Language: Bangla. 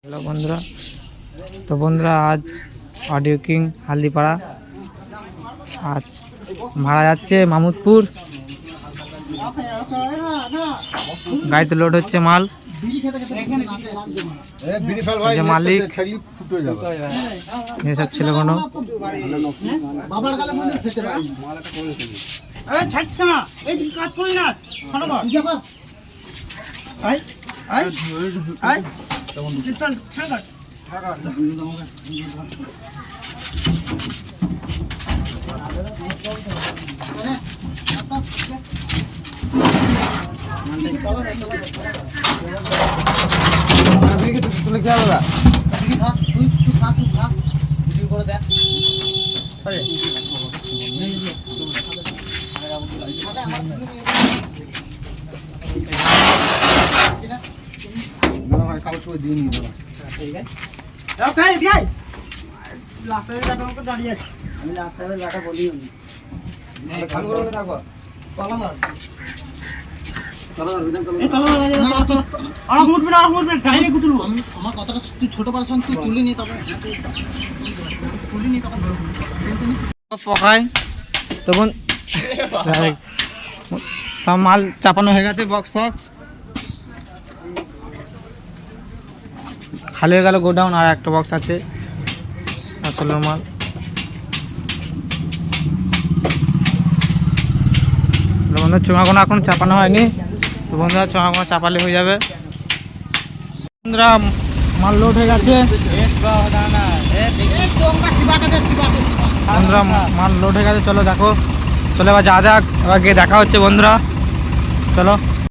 हेलो बंधुरा। तो बंधुरा आज ऑडियो किंग हल्दीपाड़ा आज भाड़ा যাচ্ছে মামুদপুর। গাড়িতে লোড হচ্ছে মাল। মালিক এসব ছেলেগুলো পকায় তখন সব মাল চাপানো হয়ে গেছে। বক্স ফক্স খালি হয়ে গেল গোডাউন, আর একটা বক্স আছে আসলে মাল। বন্ধুরা চোঙাগুলো এখন চাপানো হয়নি, তো বন্ধুরা চোঙাগুলো চাপালে হয়ে যাবে। বন্ধুরা মাল লোড হয়ে গেছে। বন্ধুরা মাল লোড হয়ে গেছে, চলো দেখো, চলো এবার যা যাক, এবার গিয়ে দেখা হচ্ছে বন্ধুরা, চলো।